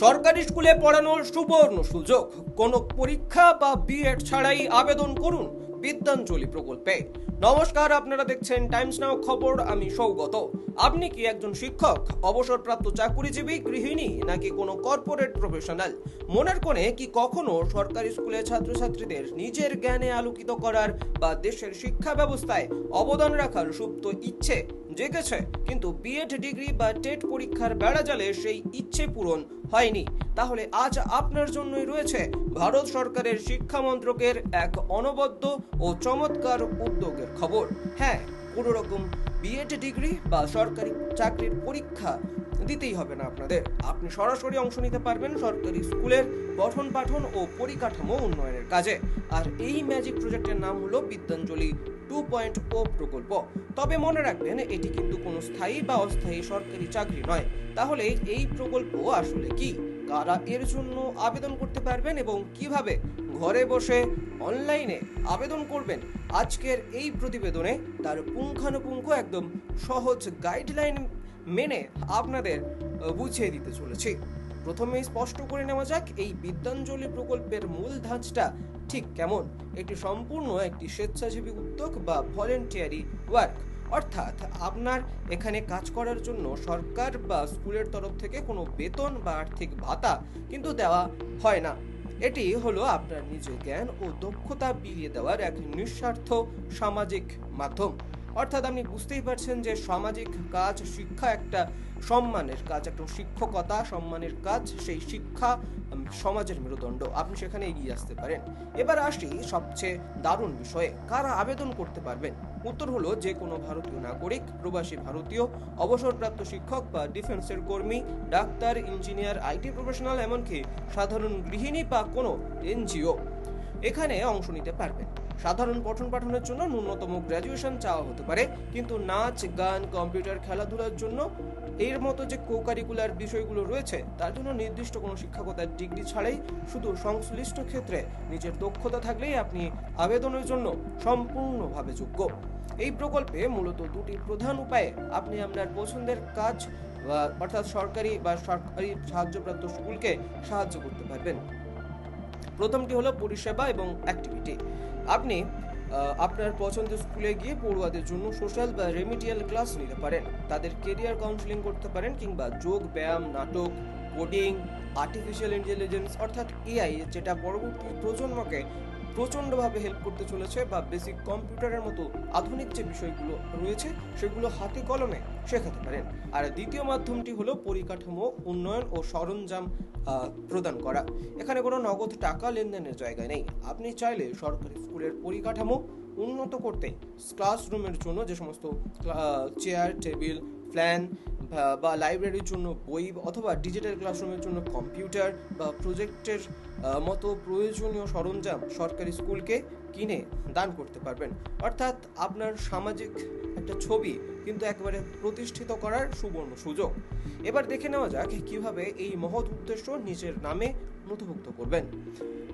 সরকারি স্কুলে পড়ানোর সুবর্ণ সুযোগ। কোনো পরীক্ষা বা বিএড ছাড়াই আবেদন করুন বিদ্যাঞ্জলি প্রকল্পে। নমস্কার, আপনারা দেখছেন টাইমস নাও খবর। আমি সৌগত। আপনি কি একজন শিক্ষক, অবসরপ্রাপ্ত চাকুরিজীবী, গৃহিণী, নাকি কোনো কর্পোরেট প্রফেশনাল? মনের কোণে কি কখনো সরকারি স্কুলে ছাত্রছাত্রীদের নিজের জ্ঞানে আলোকিত করার বা দেশের শিক্ষা ব্যবস্থায় অবদান রাখার সুপ্ত ইচ্ছে জেগেছে, কিন্তু বিএড ডিগ্রি বা টেট পরীক্ষার বেড়াজালে সেই ইচ্ছে পূরণ হয়নি? তাহলে আজ আপনার জন্যই রয়েছে ভারত সরকারের শিক্ষা মন্ত্রকের এক অনবদ্য ও চমৎকার উদ্যোগের খবর। হ্যাঁ, কোনো রকম বিএড ডিগ্রি বা সরকারি চাকরির পরীক্ষা দিতেই হবে না আপনাদের। আপনি সরাসরি অংশ নিতে পারবেন সরকারি স্কুলের পঠন পাঠন ও পরিকাঠামো উন্নয়নের কাজে। আর এই ম্যাজিক প্রজেক্টের নাম হলো বিদ্যাঞ্জলি 2.0 প্রকল্প। তবে মনে রাখবেন, এটি কিন্তু কোনো স্থায়ী বা অস্থায়ী সরকারি চাকরি নয়। তাহলে এই প্রকল্প আসলে কি, কারা এর জন্য আবেদন করতে পারবেন এবং কিভাবে ঘরে বসে অনলাইনে আবেদন করবেন, আজকের এই প্রতিবেদনে তার পুঙ্খানুপুঙ্খ একদম সহজ গাইডলাইন মেনে আপনাদের বুঝিয়ে দিতে চলেছি। প্রথমেই স্পষ্ট করে নেওয়া যাক, এই বিদ্যাঞ্জলি প্রকল্পের মূল ধাঁচটা ঠিক কেমন। এটি সম্পূর্ণ একটি স্বেচ্ছাসেবী উদ্যোগ বা ভলেন্টিয়ারি ওয়ার্ক, অর্থাৎ আপনার এখানে কাজ করার জন্য সরকার বা স্কুলের তরফ থেকে কোনো বেতন বা আর্থিক ভাতা কিন্তু দেওয়া হয় না। এটি হলো আপনার নিজের জ্ঞান ও দক্ষতা বিলিয়ে দেওয়ার এক নিঃস্বার্থ সামাজিক মাধ্যম। অর্থাৎ আপনি বুঝতেই পারছেন যে সামাজিক কাজ, শিক্ষা একটা সম্মানের কাজ, একটা শিক্ষকতা সম্মানের কাজ। সেই শিক্ষা সমাজের মেরুদণ্ড, আপনি সেখানে এগিয়ে আসতে পারেন। এবার আসি সবচেয়ে দারুণ বিষয়ে, কারা আবেদন করতে পারবেন। উত্তর হলো যে কোনো ভারতীয় নাগরিক, প্রবাসী ভারতীয়, অবসরপ্রাপ্ত শিক্ষক বা ডিফেন্সের কর্মী, ডাক্তার, ইঞ্জিনিয়ার, আইটি প্রফেশনাল, এমনকি সাধারণ গৃহিণী বা কোনো এনজিও এখানে অংশ নিতে পারবেন। সাধারণ পঠন পাঠনের জন্য ন্যূনতম গ্র্যাজুয়েশন চাওয়া হতে পারে, কিন্তু নাচ, গান, কম্পিউটার, খেলাধুলার জন্য এর মতো যে কো-কারিকুলার বিষয়গুলো রয়েছে তার জন্য নির্দিষ্ট কোনো শিক্ষকতার ডিগ্রি ছাড়াই শুধু সংশ্লিষ্ট ক্ষেত্রে নিজের দক্ষতা থাকলেই আপনি আবেদনের জন্য সম্পূর্ণভাবে যোগ্য। এই প্রকল্পে মূলত দুটি প্রধান উপায়ে আপনি আপনার পছন্দের কাজ অর্থাৎ সরকারি বা সরকারি সাহায্যপ্রাপ্ত স্কুলকে সাহায্য করতে পারবেন। প্রথমটি হলো পরিষেবা এবং অ্যাক্টিভিটি। আপনি আপনার পছন্দের স্কুলে গিয়ে পড়ুয়াদের জন্য সোশ্যাল বা রেমিডিয়াল ক্লাস নিতে পারেন, তাদের কেরিয়ার কাউন্সেলিং করতে পারেন, কিংবা যোগ ব্যায়াম, নাটক, কোডিং, আর্টিফিশিয়াল ইন্টেলিজেন্স অর্থাৎ এআই, যেটা পরবর্তী প্রজন্মকে প্রচণ্ডভাবে হেল্প করতে চলেছে, বা বেসিক কম্পিউটারের মতো আধুনিক যে বিষয়গুলো রয়েছে সেগুলো হাতে কলমে শেখাতে পারেন। আর দ্বিতীয় মাধ্যমটি হলো পরিকাঠামো উন্নয়ন ও সরঞ্জাম প্রদান করা। এখানে কোনো নগদ টাকা লেনদেনের জায়গায় নেই। আপনি চাইলে সরকারি স্কুলের পরিকাঠামো উন্নত করতে ক্লাসরুমের জন্য যে সমস্ত চেয়ার, টেবিল, ফ্যান বা লাইব্রেরির জন্য বই, অথবা ডিজিটাল ক্লাসরুমের জন্য কম্পিউটার বা প্রজেক্টের মতো প্রয়োজনীয় সরঞ্জাম সরকারি স্কুলকে কিনে দান করতে পারবেন। অর্থাৎ আপনার সামাজিক একটা ছবি কিন্তু একেবারে প্রতিষ্ঠিত করার সুবর্ণ সুযোগ। এবার দেখে নেওয়া যাক কিভাবে এই মহৎ উদ্দেশ্য নিজের নামে নথিভুক্ত করবেন।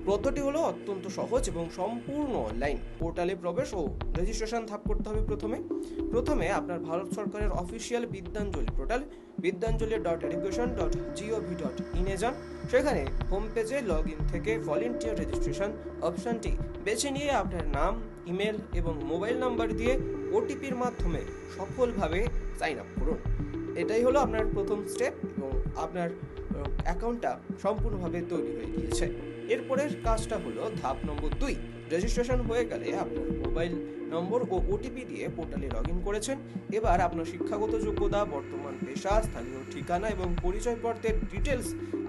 পদ্ধতি হলো অত্যন্ত সহজ এবং সম্পূর্ণ অনলাইন। পোর্টালে প্রবেশ ও রেজিস্ট্রেশন ধাপ করতে হবে। প্রথমে আপনার ভারত সরকারের অফিসিয়াল বিদ্যাঞ্জলি পোর্টাল bidanjali.education.gov.in এ যান। সেখানে হোম পেজে লগ ইন থেকে ভলেন্টিয়ার রেজিস্ট্রেশন অপশনটি বেছে নিয়ে আপনার নাম, ইমেল এবং মোবাইল নাম্বার দিয়ে ওটিপির মাধ্যমে সফলভাবে সাইন আপ করুন। এটাই হলো আপনার প্রথম স্টেপ এবং আপনার অ্যাকাউন্টটা সম্পূর্ণভাবে তৈরি হয়ে গিয়েছে। এরপরের কাজটা হলো ধাপ নম্বর 2। রেজিস্ট্রেশন হয়ে গেলে আপনার মোবাইল নম্বর ও ওটিপি দিয়ে পোর্টালে লগ ইন করেছেন। এবার আপনার শিক্ষাগত যোগ্যতা, বর্তমান পেশা, স্থানীয় ঠিকানা এবং পরিচয়পত্রের ডিটেলস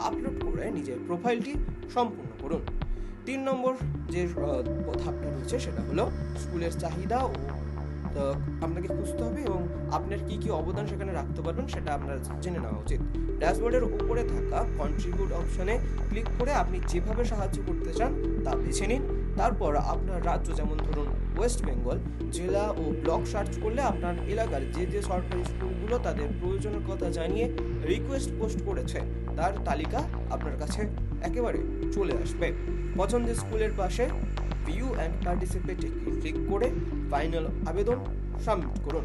আপলোড করে নিজের প্রোফাইলটি সম্পূর্ণ করুন। 3 নম্বর যে ধাপটা রয়েছে সেটা হলো স্কুলের চাহিদা ও আপনাকে খুঁজতে হবে এবং আপনার কি কি অবদান সেখানে রাখতে পারবেন সেটা আপনার জেনে নেওয়া উচিত। ড্যাশবোর্ডের উপরে থাকা কন্ট্রিবিউট অপশনে ক্লিক করে আপনি যেভাবে সাহায্য করতে চান তা বেছে নিন। তারপর আপনার রাজ্য, যেমন ধরুন ওয়েস্ট বেঙ্গল, জেলা ও ব্লক সার্চ করলে আপনার এলাকার যে যে সরকারি স্কুলগুলো তাদের প্রয়োজনের কথা জানিয়ে রিকোয়েস্ট পোস্ট করেছে তার তালিকা আপনার কাছে একেবারে চলে আসবে। পছন্দের স্কুলের পাশে ভিউ অ্যান্ড পার্টিসিপেটে ক্লিক করে ফাইনাল আবেদন সাবমিট করুন।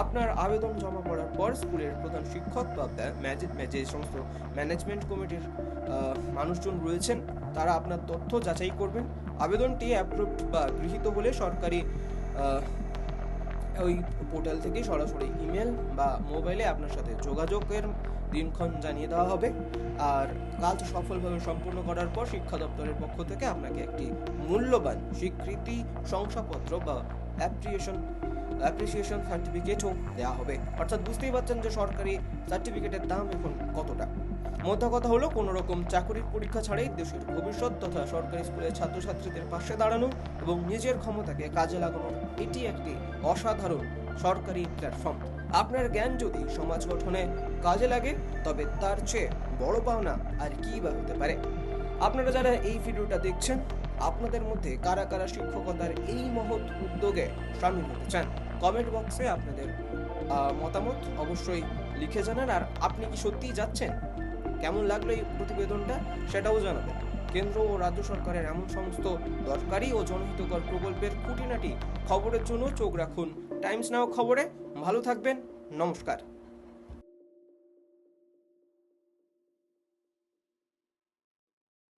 আপনার আবেদন জমা পড়ার পর স্কুলের প্রধান শিক্ষক বা যে সমস্ত ম্যানেজমেন্ট কমিটির মানুষজন রয়েছেন তারা আপনার তথ্য যাচাই করবেন। আবেদনটি অ্যাপ্রুভড বা গৃহীত হলে সরকারি ওই পোর্টাল থেকে সরাসরি ইমেল বা মোবাইলে আপনার সাথে যোগাযোগের দিনক্ষণ জানিয়ে দেওয়া হবে। আর কাজ সফলভাবে সম্পূর্ণ করার পর শিক্ষা দপ্তরের পক্ষ থেকে আপনাকে একটি মূল্যবান স্বীকৃতি শংসাপত্র বা অ্যাপ্রিসিয়েশন সার্টিফিকেটও দেওয়া হবে। অর্থাৎ বুঝতেই পারছেন যে সরকারি সার্টিফিকেটের দাম এখন কতটা। মোদ্দা কথা হলো কোনো রকম চাকরির পরীক্ষা ছাড়াই দেশের ভবিষ্যৎ তথা সরকারি স্কুলের ছাত্রছাত্রীদের পাশে দাঁড়ানো এবং নিজের ক্ষমতাকে কাজে লাগানোর এটি একটি অসাধারণ সরকারি প্ল্যাটফর্ম। আপনার জ্ঞান যদি সমাজ গঠনে কাজে লাগে তবে তার চেয়ে বড় পাওনা আর কি বা হতে পারে। আপনারা যারা এই ভিডিওটা দেখছেন, আপনাদের মধ্যে কারা কারা শিক্ষকতার এই মহৎ উদ্যোগে সামিল হতে চান, কমেন্ট বক্সে আপনাদের মতামত অবশ্যই লিখে জানান। আর আপনি কি সত্যিই যাচ্ছেন? কেমন লাগলো এই প্রতিবেদনটা সেটাও জানাবেন। কেন্দ্র ও রাজ্য সরকারের এমন সমস্ত দরকারি ও জনহিতকর প্রকল্পের খুঁটিনাটি খবরের জন্য চোখ রাখুন টাইমস নাও খবরে। ভালো থাকবেন, নমস্কার।